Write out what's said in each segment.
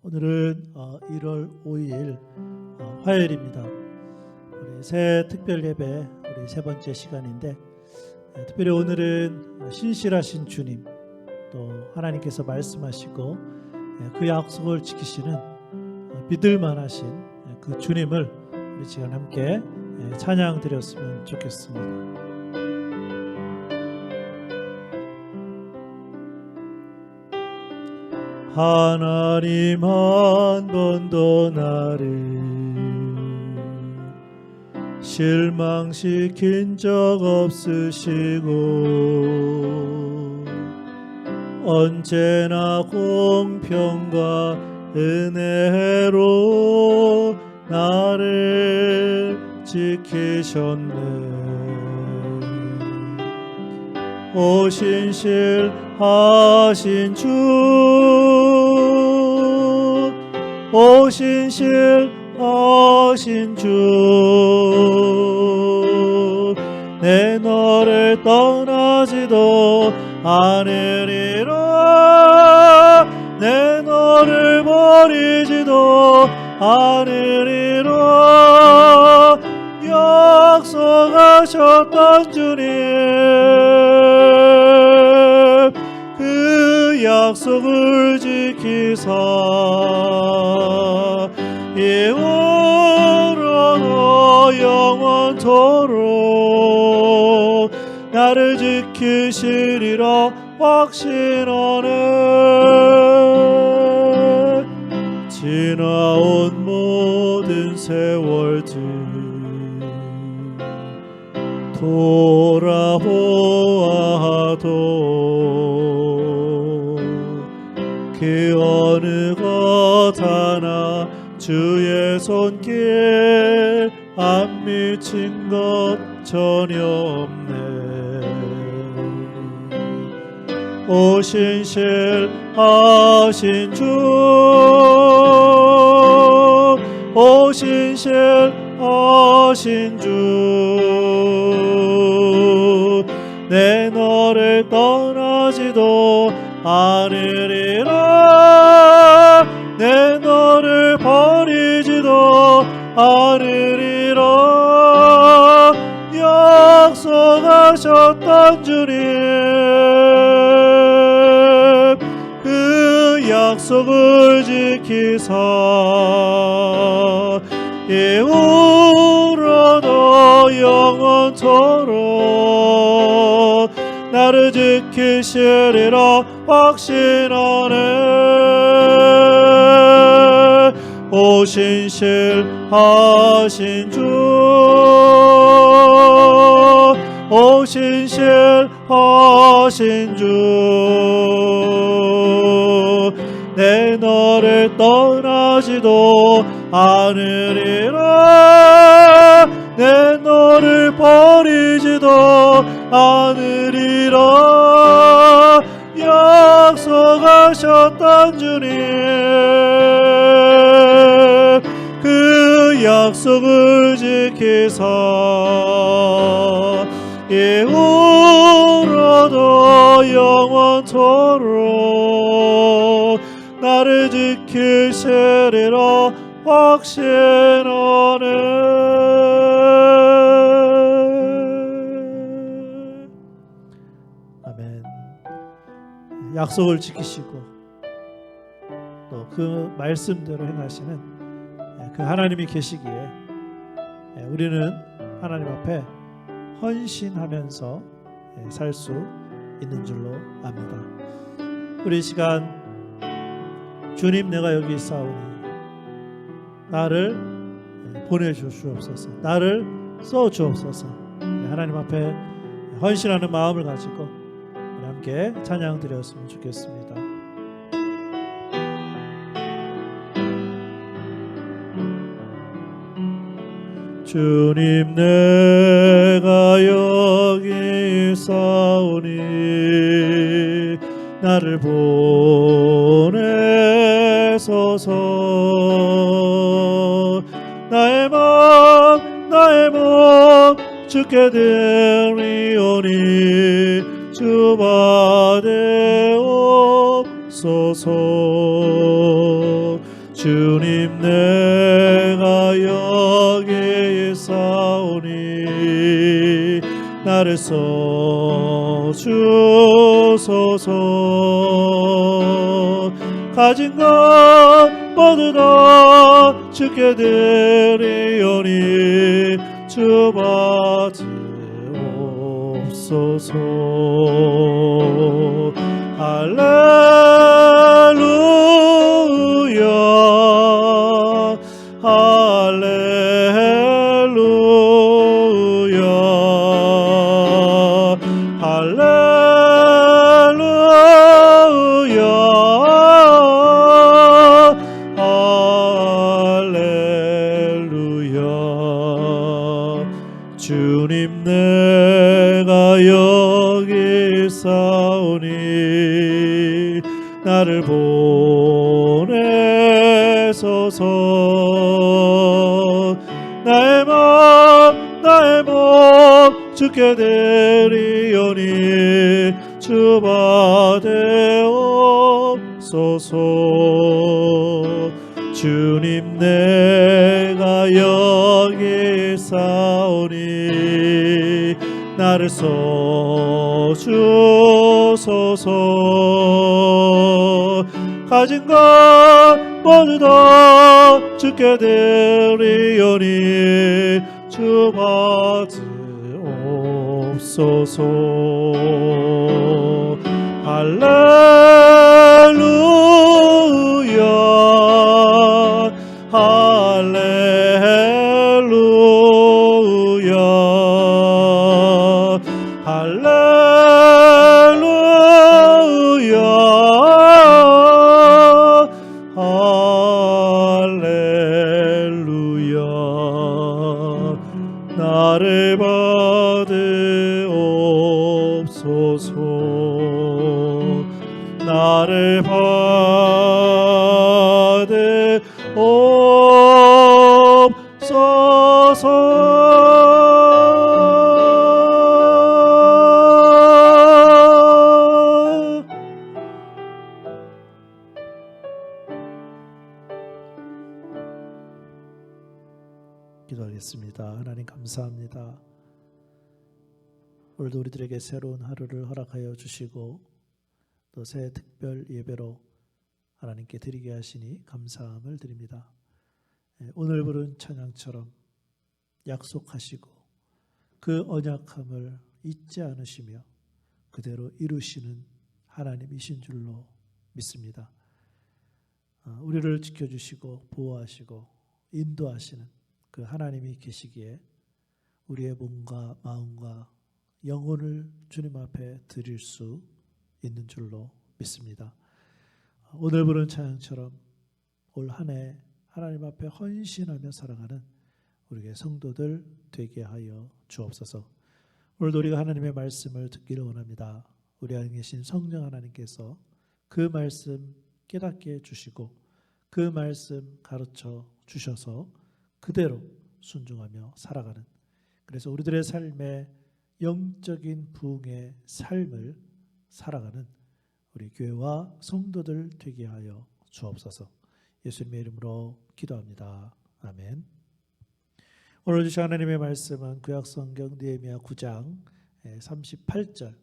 오늘은 1월 5일 화요일입니다. 우리 새 특별 예배 우리 세 번째 시간인데, 특별히 오늘은 신실하신 주님, 또 하나님께서 말씀하시고 그 약속을 지키시는 믿을만하신 그 주님을 우리 시간 함께 찬양 드렸으면 좋겠습니다. 하나님 한 번도 나를 실망시킨 적 없으시고 언제나 공평과 은혜로 나를 지키셨네. 오 신실하신 주, 오 신실하신 주, 내 너를 떠나지도 않으리라, 내 너를 버리지도 않으리라. 약속하셨던 주님, 그 약속을 지키사 이후로도 영원토록 나를 지키시리라 확신하네. 지나온 모든 세월들 돌아보아도 그 어느 것 하나 주의 손길 안 미친 것 전혀 없네. 오 신실하신 주, 오 신실하신 주, 내 너를 떠나지도 않으리라, 내 너를 버리지도 않으리라. 약속하셨던 주님, 그 약속을 지키사 이후로도 영원토록 나를 지키시리라 확신하네. 오 신실하신 주, 오 신실하신 주, 내 너를 떠나지도 않으리라, 내 너를 버리지도 않으리라. 약속하셨던 주님, 그 약속을 지키사 이후로도 영원토록 나를 지키시리라 확신하네. 아멘. 약속을 지키시고 또 그 말씀대로 행하시는 그 하나님이 계시기에 우리는 하나님 앞에 헌신하면서 살 수 있는 줄로 압니다. 우리 시간 주님, 내가 여기 있사오니 나를 보내주시옵소서, 나를 써주옵소서. 하나님 앞에 헌신하는 마음을 가지고 우리 함께 찬양 드렸으면 좋겠습니다. 주님, 내가 여기 있사오니 나를 보내소서. 나의 몸 주께 드리오니 주 받으옵소서. 주님 내가 여기 있사오니 나를 써주소서. 가진 것 모두 다 주께 드리오니 주 받으옵소서. 할렐루야 할렐루야 할렐루야 할렐루야. 주님 내가 여기 있사오니 나를 보내소서. 나의 몸 주께 드리오니 주 받으옵소서. 주님 내가 여기 있사오니 나를 써주소서. 가진 것 모두 다 주께 드리오니 주 받으옵소서. 할렐루야 할렐루야 할렐루야 할렐루야. 나를 받으옵소서. 나를 받으옵소서. 기도하겠습니다. 하나님 감사합니다. 오늘도 우리들에게 새로운 하루를 허락하여 주시고 또 새 특별 예배로 하나님께 드리게 하시니 감사함을 드립니다. 오늘 부른 찬양처럼 약속하시고 그 언약함을 잊지 않으시며 그대로 이루시는 하나님이신 줄로 믿습니다. 우리를 지켜주시고 보호하시고 인도하시는 그 하나님이 계시기에 우리의 몸과 마음과 영혼을 주님 앞에 드릴 수 있는 줄로 믿습니다. 오늘 부른 찬양처럼 올 한 해 하나님 앞에 헌신하며 살아가는 우리의 성도들 되게 하여 주옵소서. 오늘도 우리가 하나님의 말씀을 듣기를 원합니다. 우리 안에 계신 성령 하나님께서 그 말씀 깨닫게 해주시고 그 말씀 가르쳐 주셔서 그대로 순종하며 살아가는, 그래서 우리들의 삶에 영적인 부흥의 삶을 살아가는 우리 교회와 성도들 되게 하여 주옵소서. 예수님의 이름으로 기도합니다. 아멘. 오늘 주신 하나님의 말씀은 구약성경 느헤미야 9장 38절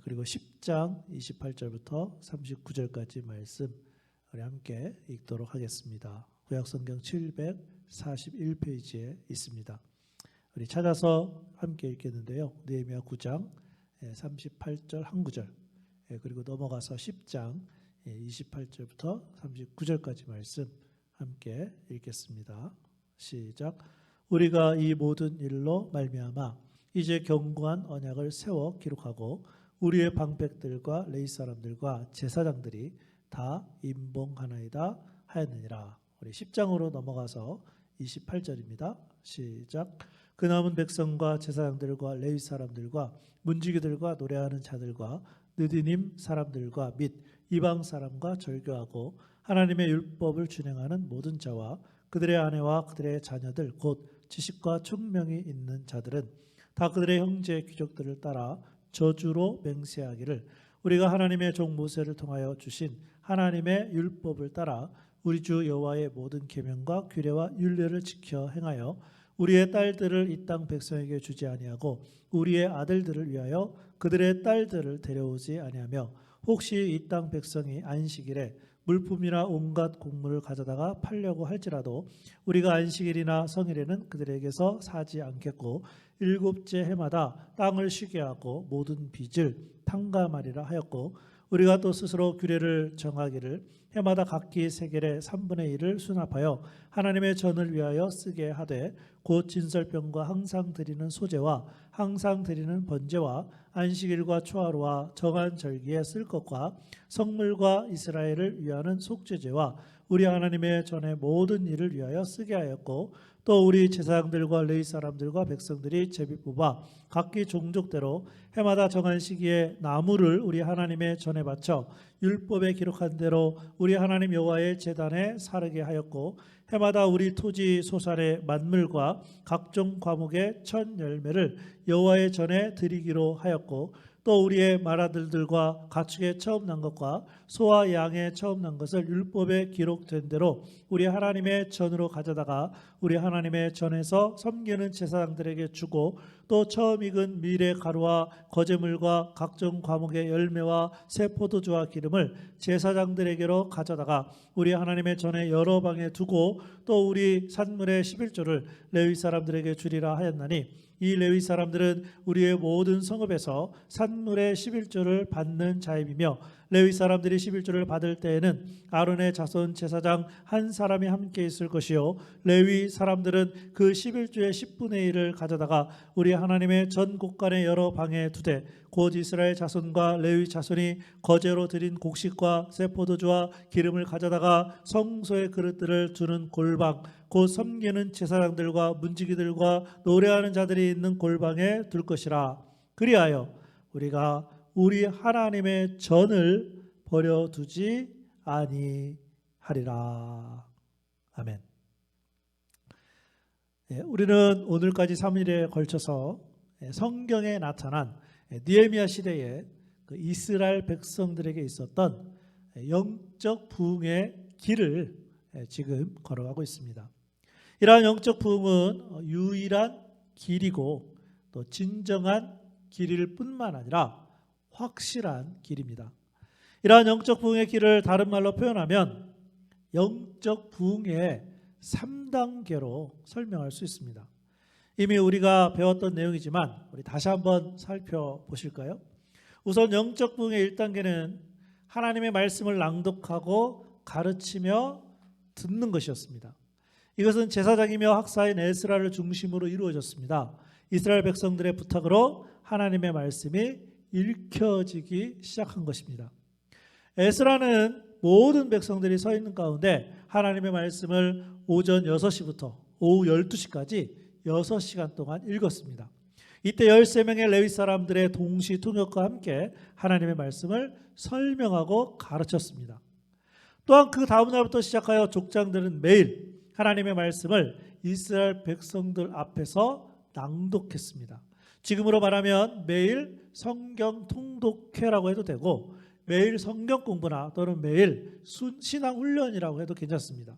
그리고 10장 28절부터 39절까지 말씀 우리 함께 읽도록 하겠습니다. 구약성경 741페이지에 있습니다. 우리 찾아서 함께 읽겠는데요. 느헤미야 9장 38절 한 구절 그리고 넘어가서 10장 28절부터 39절까지 말씀 함께 읽겠습니다. 시작. 우리가 이 모든 일로 말미암아 이제 견고한 언약을 세워 기록하고 우리의 방백들과 레위 사람들과 제사장들이 다 임봉하나이다 하였느니라. 우리 10장으로 넘어가서 28절입니다. 시작. 그 남은 백성과 제사장들과 레위 사람들과 문지기들과 노래하는 자들과 느디님 사람들과 및 이방 사람과 절교하고 하나님의 율법을 준행하는 모든 자와 그들의 아내와 그들의 자녀들 곧 지식과 총명이 있는 자들은 다 그들의 형제 귀족들을 따라 저주로 맹세하기를 우리가 하나님의 종 모세를 통하여 주신 하나님의 율법을 따라 우리 주 여호와의 모든 계명과 규례와 율례를 지켜 행하여 우리의 딸들을 이 땅 백성에게 주지 아니하고 우리의 아들들을 위하여 그들의 딸들을 데려오지 아니하며 혹시 이 땅 백성이 안식일에 물품이나 온갖 곡물을 가져다가 팔려고 할지라도 우리가 안식일이나 성일에는 그들에게서 사지 않겠고 일곱째 해마다 땅을 쉬게 하고 모든 빚을 탕감하리라 하였고 우리가 또 스스로 규례를 정하기를 해마다 각기 세겔의 3분의 1을 수납하여 하나님의 전을 위하여 쓰게 하되 곧 진설병과 항상 드리는 소제와 항상 드리는 번제와 안식일과 초하루와 정한 절기에 쓸 것과 성물과 이스라엘을 위하는 속죄제와 우리 하나님의 전의 모든 일을 위하여 쓰게 하였고 또 우리 제사장들과 레위 사람들과 백성들이 제비 뽑아 각기 종족대로 해마다 정한 시기에 나무를 우리 하나님의 전에 바쳐 율법에 기록한 대로 우리 하나님 여호와의 제단에 사르게 하였고 해마다 우리 토지 소산의 만물과 각종 과목의 첫 열매를 여호와의 전에 드리기로 하였고 또 우리의 맏아들들과 가축의 처음 난 것과 소와 양의 처음 난 것을 율법에 기록된 대로 우리 하나님의 전으로 가져다가 우리 하나님의 전에서 섬기는 제사장들에게 주고 또 처음 익은 밀의 가루와 거제물과 각종 과목의 열매와 새 포도주와 기름을 제사장들에게로 가져다가 우리 하나님의 전에 여러 방에 두고 또 우리 산물의 11조를 레위 사람들에게 주리라 하였나니 이 레위 사람들은 우리의 모든 성읍에서 산물의 11조를 받는 자임이며 레위 사람들이 11조를 받을 때에는 아론의 자손 제사장 한 사람이 함께 있을 것이요 레위 사람들은 그 11조의 10분의 1을 가져다가 우리 하나님의 전 곳간의 여러 방에 두되 곧 이스라엘 자손과 레위 자손이 거제로 드린 곡식과 새 포도주와 기름을 가져다가 성소의 그릇들을 두는 골방 곧 섬기는 제사장들과 문지기들과 노래하는 자들이 있는 골방에 둘 것이라. 그리하여 우리가 우리 하나님의 전을 버려두지 아니하리라. 아멘. 우리는 오늘까지 3일에 걸쳐서 성경에 나타난 느헤미야 시대의 그 이스라엘 백성들에게 있었던 영적 부흥의 길을 지금 걸어가고 있습니다. 이러한 영적 부흥은 유일한 길이고 또 진정한 길일 뿐만 아니라 확실한 길입니다. 이러한 영적 부흥의 길을 다른 말로 표현하면 영적 부흥의 3단계로 설명할 수 있습니다. 이미 우리가 배웠던 내용이지만 우리 다시 한번 살펴보실까요? 우선 영적 부흥의 1단계는 하나님의 말씀을 낭독하고 가르치며 듣는 것이었습니다. 이것은 제사장이며 학사인 에스라를 중심으로 이루어졌습니다. 이스라엘 백성들의 부탁으로 하나님의 말씀이 읽혀지기 시작한 것입니다. 에스라는 모든 백성들이 서 있는 가운데 하나님의 말씀을 오전 6시부터 오후 12시까지 6시간 동안 읽었습니다. 이때 13명의 레위 사람들의 동시 통역과 함께 하나님의 말씀을 설명하고 가르쳤습니다. 또한 그 다음 날부터 시작하여 족장들은 매일 하나님의 말씀을 이스라엘 백성들 앞에서 낭독했습니다. 지금으로 말하면 매일 성경 통독회라고 해도 되고 매일 성경 공부나 또는 매일 신앙 훈련이라고 해도 괜찮습니다.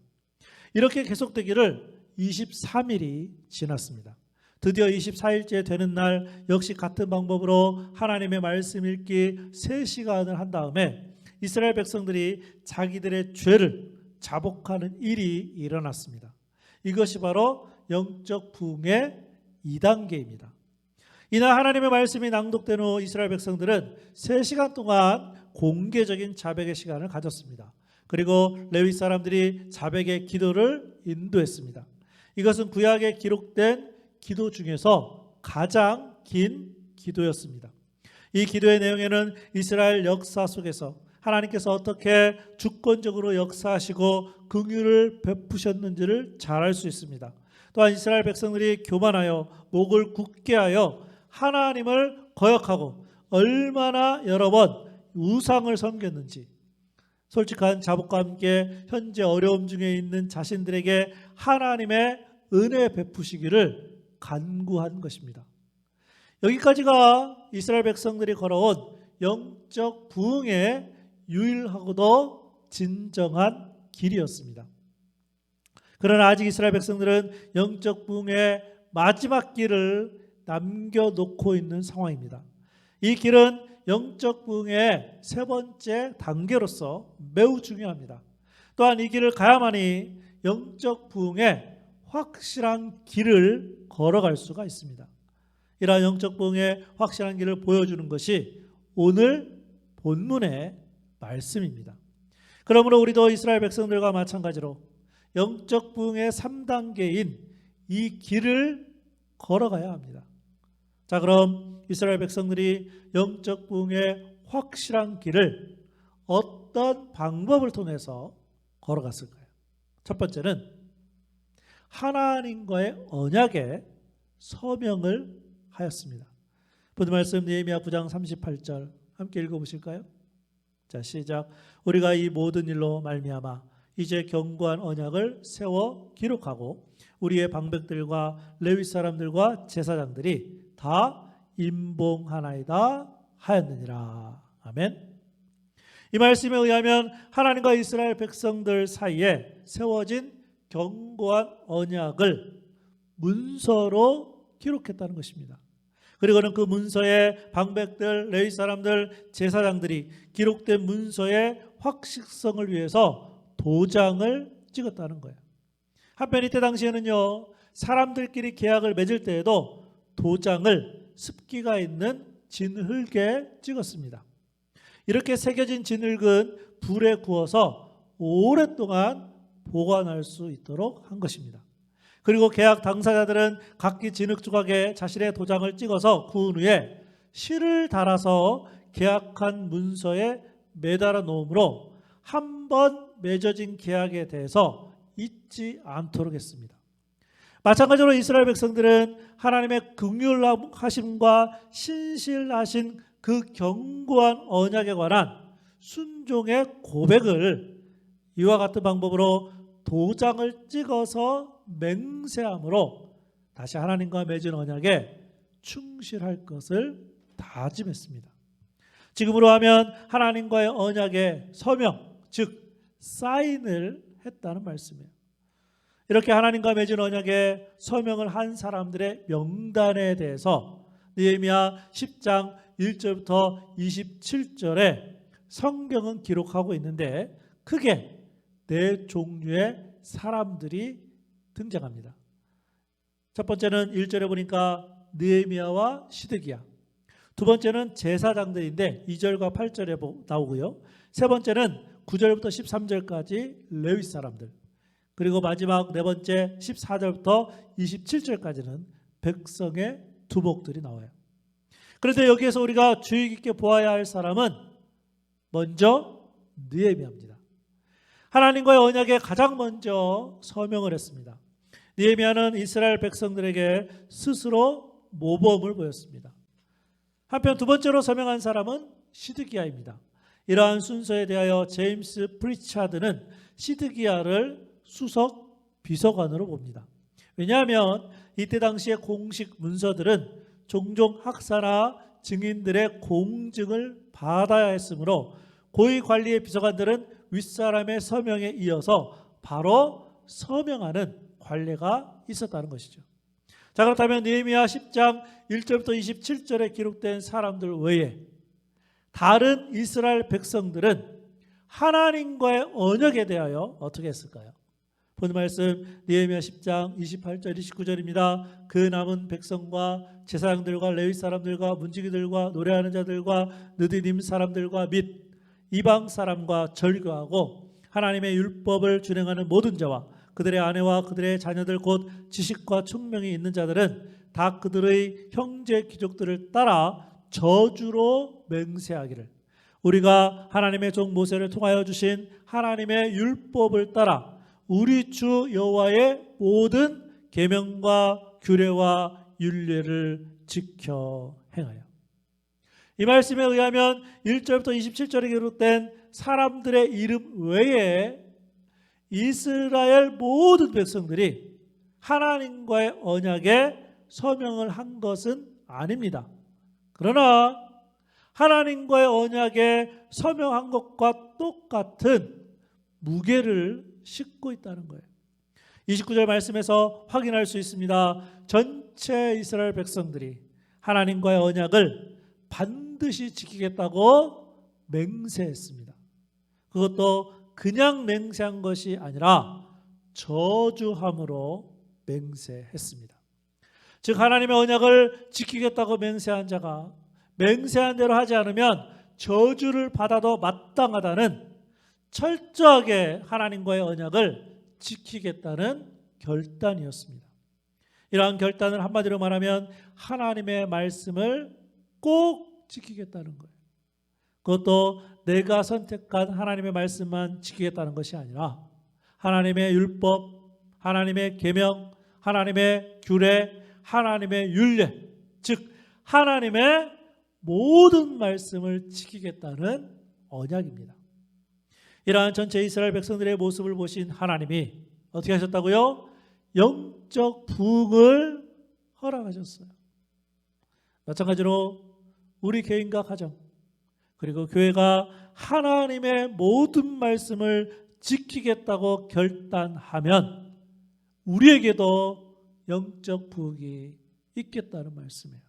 이렇게 계속되기를 23일이 지났습니다. 드디어 24일째 되는 날 역시 같은 방법으로 하나님의 말씀 읽기 3시간을 한 다음에 이스라엘 백성들이 자기들의 죄를 자복하는 일이 일어났습니다. 이것이 바로 영적 부흥의 2단계입니다. 이날 하나님의 말씀이 낭독된 후 이스라엘 백성들은 3시간 동안 공개적인 자백의 시간을 가졌습니다. 그리고 레위 사람들이 자백의 기도를 인도했습니다. 이것은 구약에 기록된 기도 중에서 가장 긴 기도였습니다. 이 기도의 내용에는 이스라엘 역사 속에서 하나님께서 어떻게 주권적으로 역사하시고 긍휼을 베푸셨는지를 잘 알 수 있습니다. 또한 이스라엘 백성들이 교만하여 목을 굳게 하여 하나님을 거역하고 얼마나 여러 번 우상을 섬겼는지 솔직한 자복과 함께 현재 어려움 중에 있는 자신들에게 하나님의 은혜 베푸시기를 간구한 것입니다. 여기까지가 이스라엘 백성들이 걸어온 영적 부흥의 유일하고도 진정한 길이었습니다. 그러나 아직 이스라엘 백성들은 영적 부흥의 마지막 길을 남겨놓고 있는 상황입니다. 이 길은 영적 부흥의 세 번째 단계로서 매우 중요합니다. 또한 이 길을 가야만이 영적 부흥의 확실한 길을 걸어갈 수가 있습니다. 이러한 영적 부흥의 확실한 길을 보여주는 것이 오늘 본문의 말씀입니다. 그러므로 우리도 이스라엘 백성들과 마찬가지로 영적 부흥의 3단계인 이 길을 걸어가야 합니다. 자, 그럼 이스라엘 백성들이 영적 부흥의 확실한 길을 어떤 방법을 통해서 걸어갔을까요? 첫 번째는 하나님과의 언약에 서명을 하였습니다. 본문 말씀 느헤미야 9장 38절 함께 읽어보실까요? 자, 시작. 우리가 이 모든 일로 말미암아 이제 견고한 언약을 세워 기록하고 우리의 방백들과 레위 사람들과 제사장들이 다 임봉하나이다 하였느니라. 아멘. 이 말씀에 의하면 하나님과 이스라엘 백성들 사이에 세워진 견고한 언약을 문서로 기록했다는 것입니다. 그리고는 그 문서에 방백들, 레위 사람들, 제사장들이 기록된 문서의 확실성을 위해서 도장을 찍었다는 거예요. 한편 이때 당시에는요, 사람들끼리 계약을 맺을 때에도 도장을 습기가 있는 진흙에 찍었습니다. 이렇게 새겨진 진흙은 불에 구워서 오랫동안 보관할 수 있도록 한 것입니다. 그리고 계약 당사자들은 각기 진흙 조각에 자신의 도장을 찍어서 구운 후에 실을 달아서 계약한 문서에 매달아 놓으므로 한 번 맺어진 계약에 대해서 잊지 않도록 했습니다. 마찬가지로 이스라엘 백성들은 하나님의 긍휼하심과 신실하신 그 견고한 언약에 관한 순종의 고백을 이와 같은 방법으로 도장을 찍어서 맹세함으로 다시 하나님과 맺은 언약에 충실할 것을 다짐했습니다. 지금으로 하면 하나님과의 언약에 서명, 즉 사인을 했다는 말씀이에요. 이렇게 하나님과 맺은 언약에 서명을 한 사람들의 명단에 대해서 느헤미야 10장 1절부터 27절에 성경은 기록하고 있는데 크게 네 종류의 사람들이 등장합니다. 첫 번째는 1절에 보니까 느헤미야와 시드기야, 두 번째는 제사장들인데 2절과 8절에 나오고요, 세 번째는 9절부터 13절까지 레위 사람들, 그리고 마지막 네 번째 14절부터 27절까지는 백성의 두목들이 나와요. 그런데 여기에서 우리가 주의 깊게 보아야 할 사람은 먼저 느헤미야입니다. 하나님과의 언약에 가장 먼저 서명을 했습니다. 느헤미야는 이스라엘 백성들에게 스스로 모범을 보였습니다. 한편 두 번째로 서명한 사람은 시드기야입니다. 이러한 순서에 대하여 제임스 프리차드는 시드기야를 수석 비서관으로 봅니다. 왜냐하면 이때 당시의 공식 문서들은 종종 학사나 증인들의 공증을 받아야 했으므로 고위 관리의 비서관들은 윗사람의 서명에 이어서 바로 서명하는 관례가 있었다는 것이죠. 자, 그렇다면 느헤미야 10장 1절부터 27절에 기록된 사람들 외에 다른 이스라엘 백성들은 하나님과의 언약에 대하여 어떻게 했을까요? 본 말씀 느헤미야 10장 28절 29절입니다. 그 남은 백성과 제사장들과 레위 사람들과 문지기들과 노래하는 자들과 느디님 사람들과 및 이방 사람과 절교하고 하나님의 율법을 준행하는 모든 자와 그들의 아내와 그들의 자녀들 곧 지식과 총명이 있는 자들은 다 그들의 형제 귀족들을 따라 저주로 맹세하기를 우리가 하나님의 종 모세를 통하여 주신 하나님의 율법을 따라 우리 주 여호와의 모든 계명과 규례와 율례를 지켜 행하여. 이 말씀에 의하면 1절부터 27절에 기록된 사람들의 이름 외에 이스라엘 모든 백성들이 하나님과의 언약에 서명을 한 것은 아닙니다. 그러나 하나님과의 언약에 서명한 것과 똑같은 무게를 싣고 있다는 거예요. 29절 말씀에서 확인할 수 있습니다. 전체 이스라엘 백성들이 하나님과의 언약을 반드시 지키겠다고 맹세했습니다. 그것도 그냥 맹세한 것이 아니라 저주함으로 맹세했습니다. 즉 하나님의 언약을 지키겠다고 맹세한 자가 맹세한 대로 하지 않으면 저주를 받아도 마땅하다는 철저하게 하나님과의 언약을 지키겠다는 결단이었습니다. 이러한 결단을 한마디로 말하면 하나님의 말씀을 꼭 지키겠다는 거예요. 그것도 내가 선택한 하나님의 말씀만 지키겠다는 것이 아니라 하나님의 율법, 하나님의 계명, 하나님의 규례, 하나님의 율례, 즉 하나님의 모든 말씀을 지키겠다는 언약입니다. 이러한 전체 이스라엘 백성들의 모습을 보신 하나님이 어떻게 하셨다고요? 영적 부흥을 허락하셨어요. 마찬가지로 우리 개인과 가정 그리고 교회가 하나님의 모든 말씀을 지키겠다고 결단하면 우리에게도 영적 부흥이 있겠다는 말씀이에요.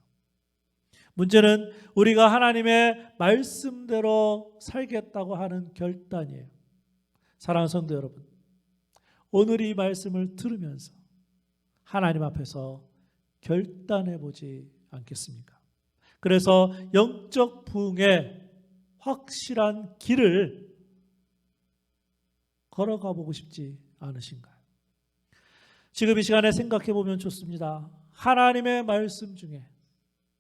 문제는 우리가 하나님의 말씀대로 살겠다고 하는 결단이에요. 사랑하는 성도 여러분, 오늘 이 말씀을 들으면서 하나님 앞에서 결단해 보지 않겠습니까? 그래서 영적 부흥의 확실한 길을 걸어가 보고 싶지 않으신가요? 지금 이 시간에 생각해 보면 좋습니다. 하나님의 말씀 중에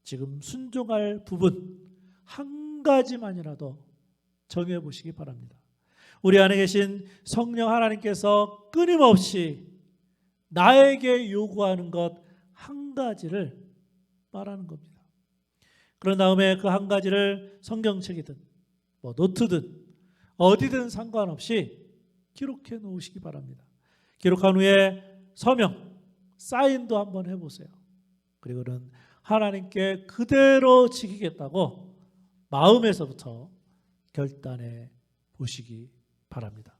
지금 순종할 부분 한 가지만이라도 정해 보시기 바랍니다. 우리 안에 계신 성령 하나님께서 끊임없이 나에게 요구하는 것 한 가지를 말하는 겁니다. 그런 다음에 그 한 가지를 성경책이든 노트든 어디든 상관없이 기록해 놓으시기 바랍니다. 기록한 후에 서명, 사인도 한번 해보세요. 그리고는 하나님께 그대로 지키겠다고 마음에서부터 결단해 보시기 바랍니다.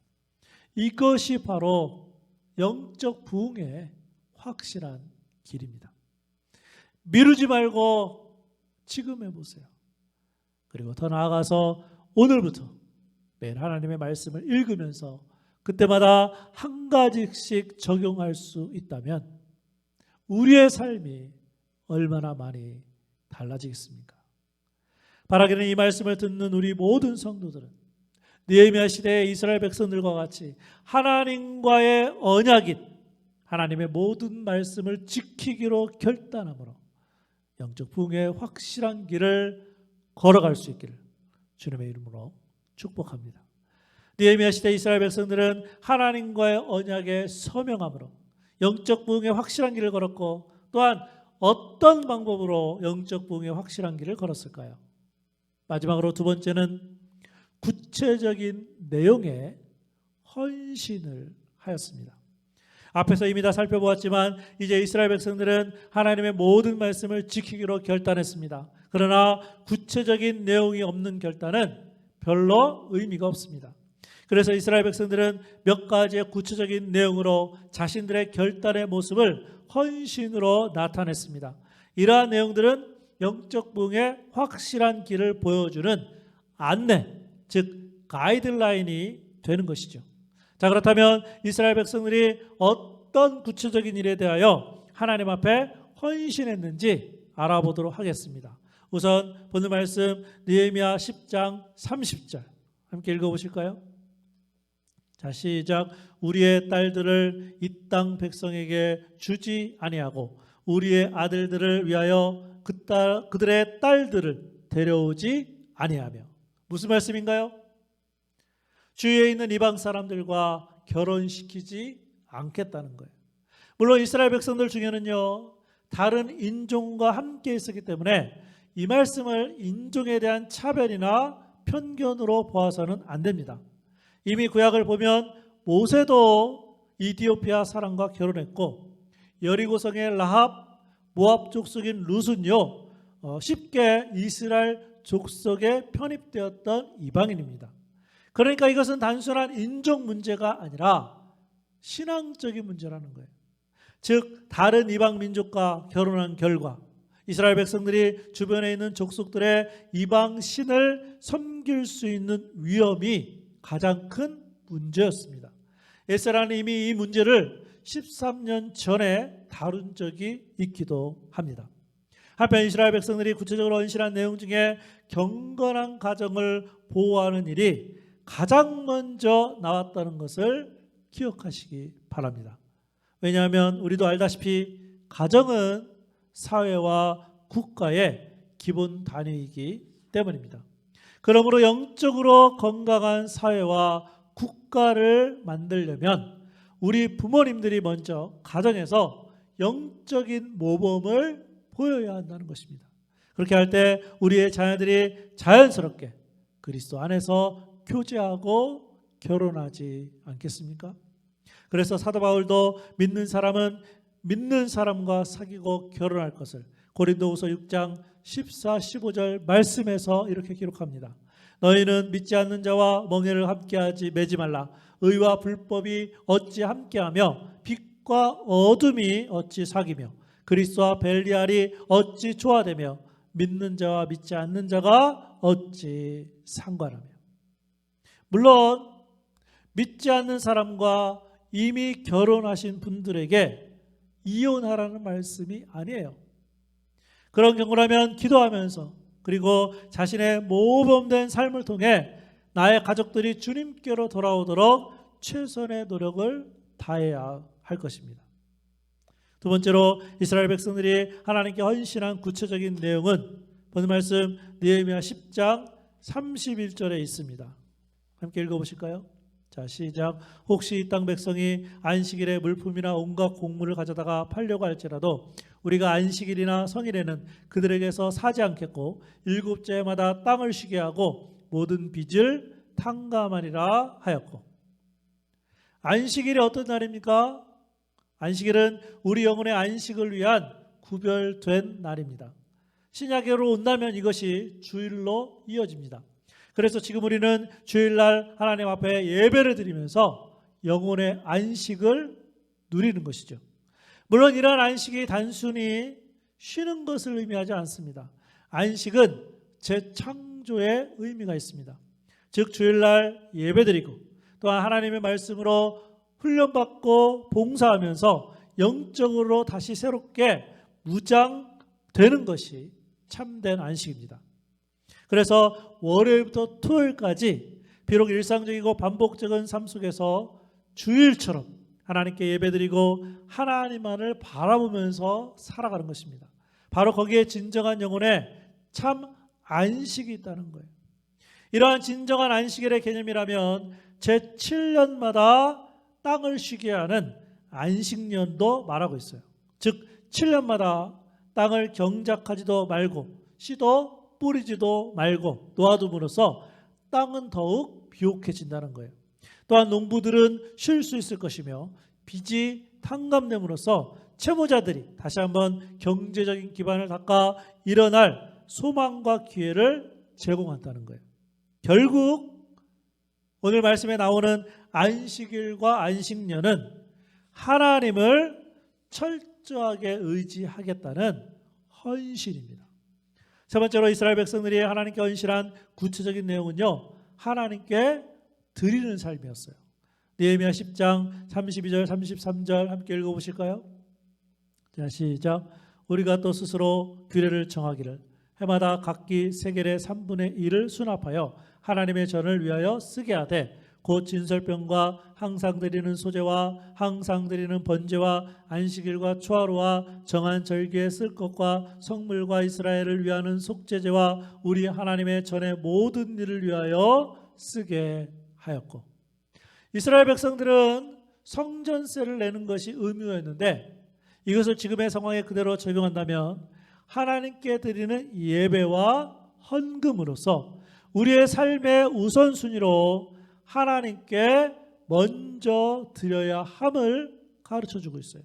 이것이 바로 영적 부흥의 확실한 길입니다. 미루지 말고 지금 해보세요. 그리고 더 나아가서 오늘부터 매일 하나님의 말씀을 읽으면서 그때마다 한 가지씩 적용할 수 있다면 우리의 삶이 얼마나 많이 달라지겠습니까? 바라기는 이 말씀을 듣는 우리 모든 성도들은 느헤미야 시대의 이스라엘 백성들과 같이 하나님과의 언약인 하나님의 모든 말씀을 지키기로 결단함으로 영적 부흥의 확실한 길을 걸어갈 수 있기를 주님의 이름으로 축복합니다. 느헤미야 시대 이스라엘 백성들은 하나님과의 언약에 서명함으로 영적 부흥의 확실한 길을 걸었고 또한 어떤 방법으로 영적 부흥의 확실한 길을 걸었을까요? 마지막으로 두 번째는 구체적인 내용의 헌신을 하였습니다. 앞에서 이미 다 살펴보았지만 이제 이스라엘 백성들은 하나님의 모든 말씀을 지키기로 결단했습니다. 그러나 구체적인 내용이 없는 결단은 별로 의미가 없습니다. 그래서 이스라엘 백성들은 몇 가지의 구체적인 내용으로 자신들의 결단의 모습을 헌신으로 나타냈습니다. 이러한 내용들은 영적 부흥의 확실한 길을 보여주는 안내, 즉 가이드라인이 되는 것이죠. 자, 그렇다면 이스라엘 백성들이 어떤 구체적인 일에 대하여 하나님 앞에 헌신했는지 알아보도록 하겠습니다. 우선 본문 말씀 느헤미야 10장 30절 함께 읽어보실까요? 자, 시작. 우리의 딸들을 이 땅 백성에게 주지 아니하고 우리의 아들들을 위하여 그들의 딸들을 데려오지 아니하며. 무슨 말씀인가요? 주위에 있는 이방 사람들과 결혼시키지 않겠다는 거예요. 물론 이스라엘 백성들 중에는요 다른 인종과 함께 있었기 때문에 이 말씀을 인종에 대한 차별이나 편견으로 보아서는 안 됩니다. 이미 구약을 보면 모세도 이디오피아 사람과 결혼했고 여리고성의 라합, 모압 족속인 룻은요 쉽게 이스라엘 족속에 편입되었던 이방인입니다. 그러니까 이것은 단순한 인종 문제가 아니라 신앙적인 문제라는 거예요. 즉 다른 이방 민족과 결혼한 결과 이스라엘 백성들이 주변에 있는 족속들의 이방 신을 섬길 수 있는 위험이 가장 큰 문제였습니다. 에스라는 이미 이 문제를 13년 전에 다룬 적이 있기도 합니다. 한편 이스라엘 백성들이 구체적으로 언실한 내용 중에 경건한 가정을 보호하는 일이 가장 먼저 나왔다는 것을 기억하시기 바랍니다. 왜냐하면 우리도 알다시피 가정은 사회와 국가의 기본 단위이기 때문입니다. 그러므로 영적으로 건강한 사회와 국가를 만들려면 우리 부모님들이 먼저 가정에서 영적인 모범을 보여야 한다는 것입니다. 그렇게 할 때 우리의 자녀들이 자연스럽게 그리스도 안에서 교제하고 결혼하지 않겠습니까? 그래서 사도 바울도 믿는 사람은 믿는 사람과 사귀고 결혼할 것을 고린도후서 6장 14, 15절 말씀에서 이렇게 기록합니다. 너희는 믿지 않는 자와 멍에를 함께하지 매지 말라. 의와 불법이 어찌 함께하며 빛과 어둠이 어찌 사귀며 그리스도와 벨리알이 어찌 조화되며 믿는 자와 믿지 않는 자가 어찌 상관하며. 물론 믿지 않는 사람과 이미 결혼하신 분들에게 이혼하라는 말씀이 아니에요. 그런 경우라면 기도하면서 그리고 자신의 모범된 삶을 통해 나의 가족들이 주님께로 돌아오도록 최선의 노력을 다해야 할 것입니다. 두 번째로 이스라엘 백성들이 하나님께 헌신한 구체적인 내용은 본문 말씀 느헤미야 10장 31절에 있습니다. 함께 읽어보실까요? 자, 시작. 혹시 이 땅 백성이 안식일에 물품이나 온갖 곡물을 가져다가 팔려고 할지라도 우리가 안식일이나 성일에는 그들에게서 사지 않겠고 일곱째 해마다 땅을 쉬게 하고 모든 빚을 탕감하리라 하였고. 안식일이 어떤 날입니까? 안식일은 우리 영혼의 안식을 위한 구별된 날입니다. 신약으로 온다면 이것이 주일로 이어집니다. 그래서 지금 우리는 주일날 하나님 앞에 예배를 드리면서 영혼의 안식을 누리는 것이죠. 물론 이러한 안식이 단순히 쉬는 것을 의미하지 않습니다. 안식은 재창조의 의미가 있습니다. 즉 주일날 예배드리고 또한 하나님의 말씀으로 훈련받고 봉사하면서 영적으로 다시 새롭게 무장되는 것이 참된 안식입니다. 그래서 월요일부터 토요일까지 비록 일상적이고 반복적인 삶 속에서 주일처럼 하나님께 예배드리고 하나님만을 바라보면서 살아가는 것입니다. 바로 거기에 진정한 영혼에 참 안식이 있다는 거예요. 이러한 진정한 안식일의 개념이라면 제7년마다 땅을 쉬게 하는 안식년도 말하고 있어요. 즉 7년마다 땅을 경작하지도 말고 씨도 뿌리지도 말고 놓아둠으로써 땅은 더욱 비옥해진다는 거예요. 또한 농부들은 쉴 수 있을 것이며 빚이 탕감됨으로써 채무자들이 다시 한번 경제적인 기반을 닦아 일어날 소망과 기회를 제공한다는 거예요. 결국 오늘 말씀에 나오는 안식일과 안식년은 하나님을 철저하게 의지하겠다는 헌신입니다. 세 번째로 이스라엘 백성들이 하나님께 헌신한 구체적인 내용은요, 하나님께 드리는 삶이었어요. 느헤미야 10장 32절 33절 함께 읽어보실까요? 자, 시작. 우리가 또 스스로 규례를 정하기를 해마다 각기 세겔의 3분의 1을 수납하여 하나님의 전을 위하여 쓰게 하되 곧 진설병과 항상 드리는 소제와 항상 드리는 번제와 안식일과 초하루와 정한 절기에 쓸 것과 성물과 이스라엘을 위하는 속죄제와 우리 하나님의 전의 모든 일을 위하여 쓰게 하였고. 이스라엘 백성들은 성전세를 내는 것이 의무였는데 이것을 지금의 상황에 그대로 적용한다면 하나님께 드리는 예배와 헌금으로서 우리의 삶의 우선순위로 하나님께 먼저 드려야 함을 가르쳐주고 있어요.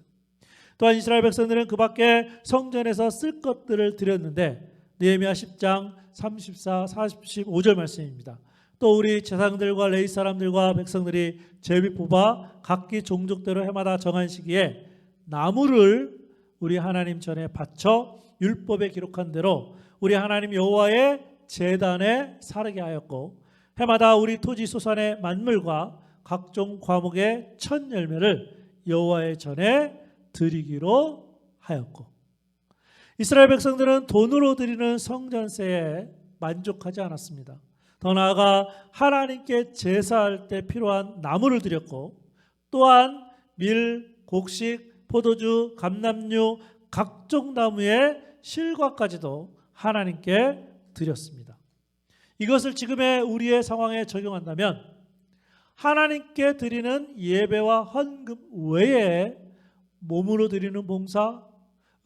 또한 이스라엘 백성들은 그 밖에 성전에서 쓸 것들을 드렸는데 느헤미야 10장 34, 45절 말씀입니다. 또 우리 제사장들과 레위 사람들과 백성들이 제비 뽑아 각기 종족대로 해마다 정한 시기에 나무를 우리 하나님 전에 바쳐 율법에 기록한 대로 우리 하나님 여호와의 제단에 사르게 하였고, 해마다 우리 토지 소산의 만물과 각종 과목의 첫 열매를 여호와의 전에 드리기로 하였고, 이스라엘 백성들은 돈으로 드리는 성전세에 만족하지 않았습니다. 더 나아가 하나님께 제사할 때 필요한 나무를 드렸고, 또한 밀, 곡식, 포도주, 감람류, 각종 나무의 실과까지도 하나님께 드렸습니다. 이것을 지금의 우리의 상황에 적용한다면 하나님께 드리는 예배와 헌금 외에 몸으로 드리는 봉사,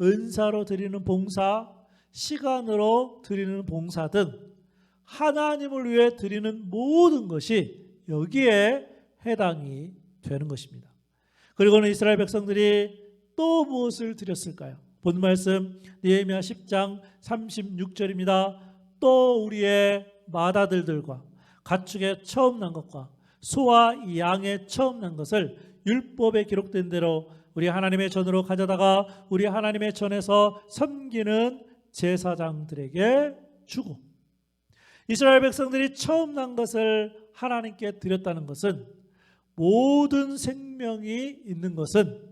은사로 드리는 봉사, 시간으로 드리는 봉사 등 하나님을 위해 드리는 모든 것이 여기에 해당이 되는 것입니다. 그리고는 이스라엘 백성들이 또 무엇을 드렸을까요? 본 말씀 느헤미야 10장 36절입니다. 또 우리의 맏아들들과 가축의 처음 난 것과 소와 양의 처음 난 것을 율법에 기록된 대로 우리 하나님의 전으로 가져다가 우리 하나님의 전에서 섬기는 제사장들에게 주고, 이스라엘 백성들이 처음 난 것을 하나님께 드렸다는 것은 모든 생명이 있는 것은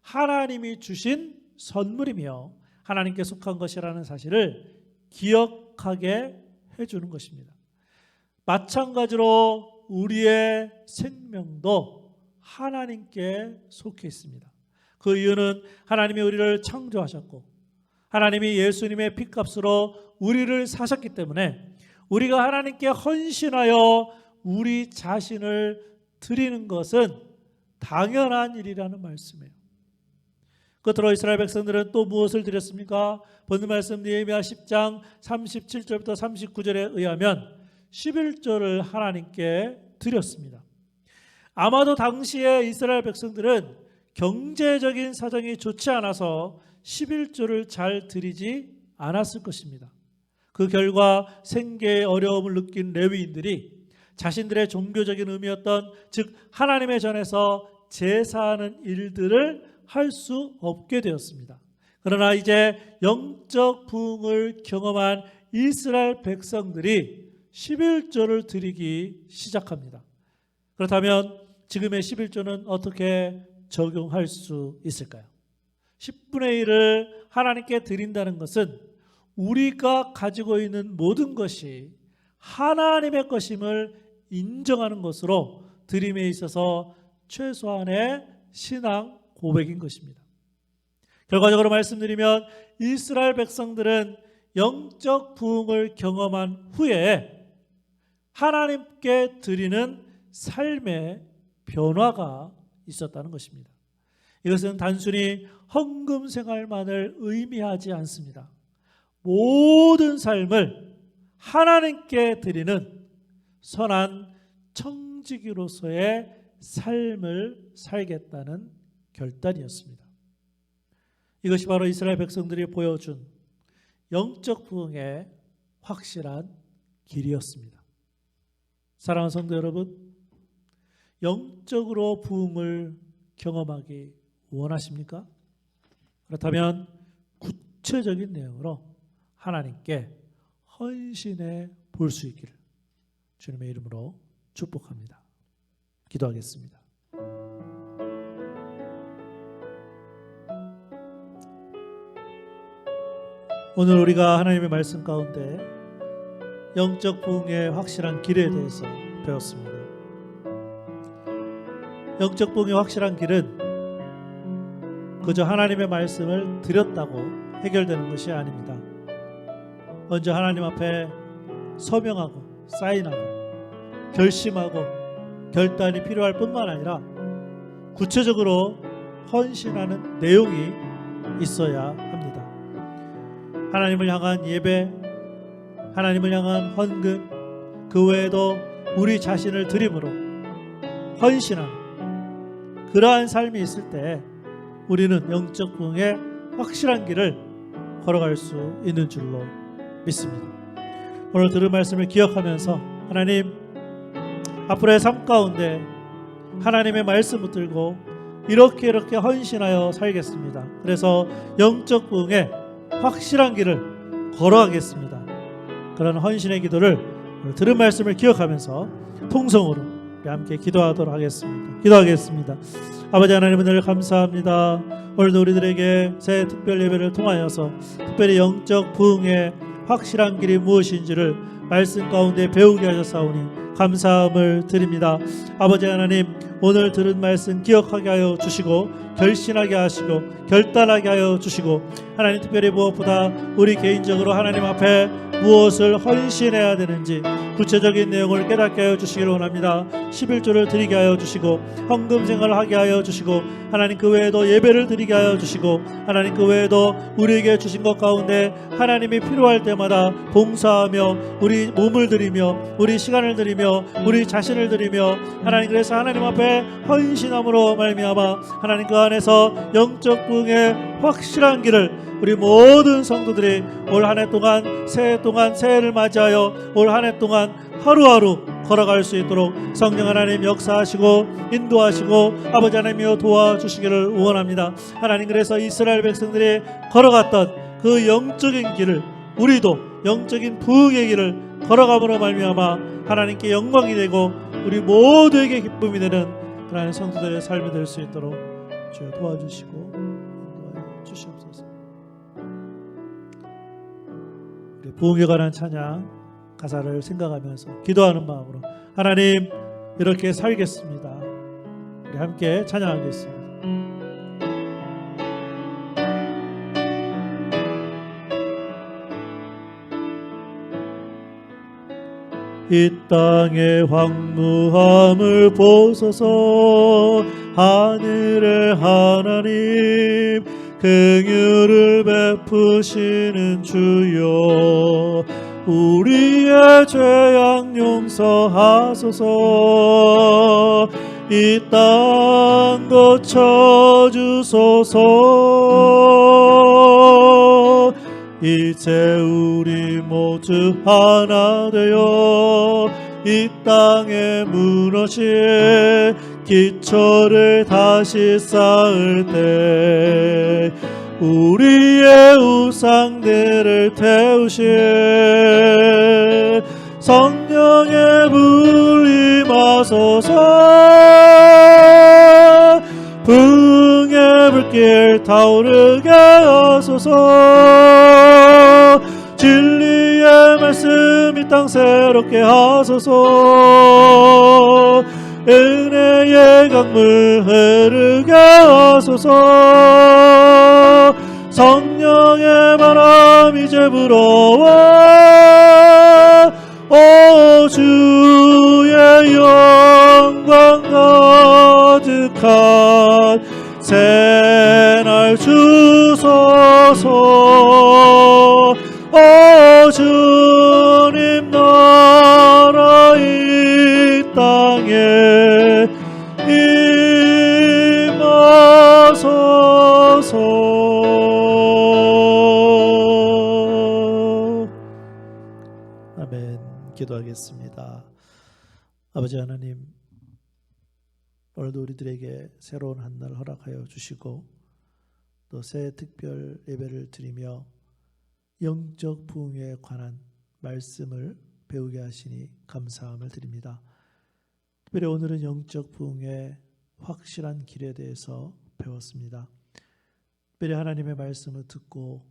하나님이 주신 선물이며 하나님께 속한 것이라는 사실을 기억하게 해주는 것입니다. 마찬가지로 우리의 생명도 하나님께 속해 있습니다. 그 이유는 하나님이 우리를 창조하셨고 하나님이 예수님의 피값으로 우리를 사셨기 때문에 우리가 하나님께 헌신하여 우리 자신을 드리는 것은 당연한 일이라는 말씀이에요. 끝으로 이스라엘 백성들은 또 무엇을 드렸습니까? 본 말씀 느헤미야 10장 37절부터 39절에 의하면 11조를 하나님께 드렸습니다. 아마도 당시에 이스라엘 백성들은 경제적인 사정이 좋지 않아서 11조를 잘 드리지 않았을 것입니다. 그 결과 생계의 어려움을 느낀 레위인들이 자신들의 종교적인 의미였던, 즉 하나님의 전에서 제사하는 일들을 할 수 없게 되었습니다. 그러나 이제 영적 부흥을 경험한 이스라엘 백성들이 11조를 드리기 시작합니다. 그렇다면 지금의 11조는 어떻게 적용할 수 있을까요? 10분의 1을 하나님께 드린다는 것은 우리가 가지고 있는 모든 것이 하나님의 것임을 인정하는 것으로 드림에 있어서 최소한의 신앙 고백인 것입니다. 결과적으로 말씀드리면 이스라엘 백성들은 영적 부흥을 경험한 후에 하나님께 드리는 삶의 변화가 있었다는 것입니다. 이것은 단순히 헌금 생활만을 의미하지 않습니다. 모든 삶을 하나님께 드리는 선한 청지기로서의 삶을 살겠다는 결단이었습니다. 이것이 바로 이스라엘 백성들이 보여준 영적 부흥의 확실한 길이었습니다. 사랑하는 성도 여러분, 영적으로 부흥을 경험하기 원하십니까? 그렇다면 구체적인 내용으로 하나님께 헌신해 볼 수 있기를 주님의 이름으로 축복합니다. 기도하겠습니다. 오늘 우리가 하나님의 말씀 가운데 영적 부흥의 확실한 길에 대해서 배웠습니다. 영적 부흥의 확실한 길은 그저 하나님의 말씀을 드렸다고 해결되는 것이 아닙니다. 먼저 하나님 앞에 서명하고 사인하고 결심하고 결단이 필요할 뿐만 아니라 구체적으로 헌신하는 내용이 있어야 합니다. 하나님을 향한 예배, 하나님을 향한 헌금, 그 외에도 우리 자신을 드림으로 헌신하는 그러한 삶이 있을 때 우리는 영적 부흥의 확실한 길을 걸어갈 수 있는 줄로 믿습니다. 오늘 들은 말씀을 기억하면서 하나님, 앞으로의 삶 가운데 하나님의 말씀 붙들고 이렇게 헌신하여 살겠습니다. 그래서 영적 부흥의 확실한 길을 걸어가겠습니다. 그런 헌신의 기도를 들은 말씀을 기억하면서 통성으로 함께 기도하도록 하겠습니다. 기도하겠습니다. 아버지 하나님, 은혜를 감사합니다. 오늘도 우리들에게 새 특별 예배를 통하여서 특별히 영적 부흥의 확실한 길이 무엇인지를 말씀 가운데 배우게 하셨사오니 감사함을 드립니다. 아버지 하나님, 오늘 들은 말씀 기억하게 하여 주시고 결신하게 하시고 결단하게 하여 주시고, 하나님 특별히 무엇보다 우리 개인적으로 하나님 앞에 무엇을 헌신해야 되는지 구체적인 내용을 깨닫게 하여 주시기를 원합니다. 11조를 드리게 하여 주시고 헌금 생활을 하게 하여 주시고, 하나님 그 외에도 예배를 드리게 하여 주시고, 하나님 그 외에도 우리에게 주신 것 가운데 하나님이 필요할 때마다 봉사하며 우리 몸을 드리며 우리 시간을 드리며 우리 자신을 드리며, 하나님 그래서 하나님 앞에 헌신함으로 말미암아 하나님 그 안에서 영적 부흥의 확실한 길을 우리 모든 성도들이 올 한 해 동안 새해를 맞이하여 올 한 해 동안 하루하루 걸어갈 수 있도록 성령 하나님 역사하시고 인도하시고 아버지 하나님이여 도와주시기를 원합니다. 하나님 그래서 이스라엘 백성들이 걸어갔던 그 영적인 길을 우리도 영적인 부흥의 길을 걸어감으로 말미암아 하나님께 영광이 되고 우리 모두에게 기쁨이 되는 하나님 성도들의 삶이 될 수 있도록 주여 도와주시고 인도하여 주시옵소서. 우리 부흥에 관한 찬양 가사를 생각하면서 기도하는 마음으로 하나님 이렇게 살겠습니다. 우리 함께 찬양하겠습니다. 이 땅의 황무함을 보소서. 하늘의 하나님 긍휼을 베푸시는 주여, 우리의 죄악 용서하소서. 이 땅 고쳐주소서. 이제 우리 모두 하나 되어 이 땅에 무너진 기초를 다시 쌓을 때 우리의 우상들을 태우신 성령의 불 임하소서. 부흥의 불길 타오르게 하소서. 진리의 말씀 이 땅 새롭게 하소서. 은혜의 강물 흐르게 하소서. 성령의 바람 이제 불어와 오 주의 영광 가득한 새날 주소서. 오 주님 나라 이 땅에 임하소서. 아멘. 기도하겠습니다. 아버지 하나님, 오늘도 우리들에게 새로운 한 날 허락하여 주시고 또 새 특별 예배를 드리며 영적 부흥에 관한 말씀을 배우게 하시니 감사함을 드립니다. 특별히 오늘은 영적 부흥의 확실한 길에 대해서 배웠습니다. 특별히 하나님의 말씀을 듣고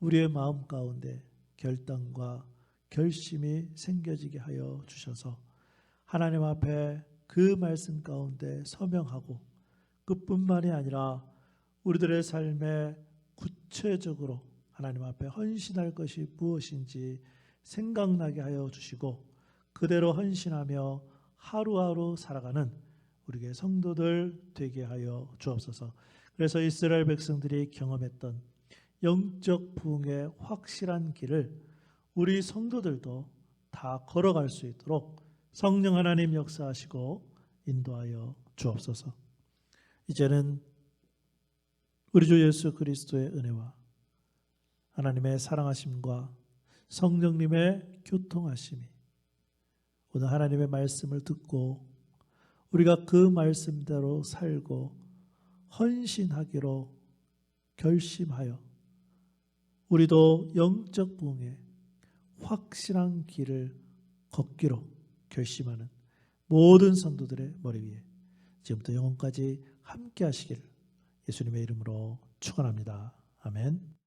우리의 마음 가운데 결단과 결심이 생겨지게 하여 주셔서 하나님 앞에 그 말씀 가운데 서명하고 그뿐만이 아니라 우리들의 삶에 구체적으로 하나님 앞에 헌신할 것이 무엇인지 생각나게 하여 주시고 그대로 헌신하며 하루하루 살아가는 우리의 성도들 되게 하여 주옵소서. 그래서 이스라엘 백성들이 경험했던 영적 부흥의 확실한 길을 우리 성도들도 다 걸어갈 수 있도록 성령 하나님 역사하시고 인도하여 주옵소서. 이제는 우리 주 예수 그리스도의 은혜와 하나님의 사랑하심과 성령님의 교통하심이 오늘 하나님의 말씀을 듣고 우리가 그 말씀대로 살고 헌신하기로 결심하여 우리도 영적 부흥에 확실한 길을 걷기로 결심하는 모든 성도들의 머리 위에 지금부터 영원까지 함께 하시길 예수님의 이름으로 축원합니다. 아멘.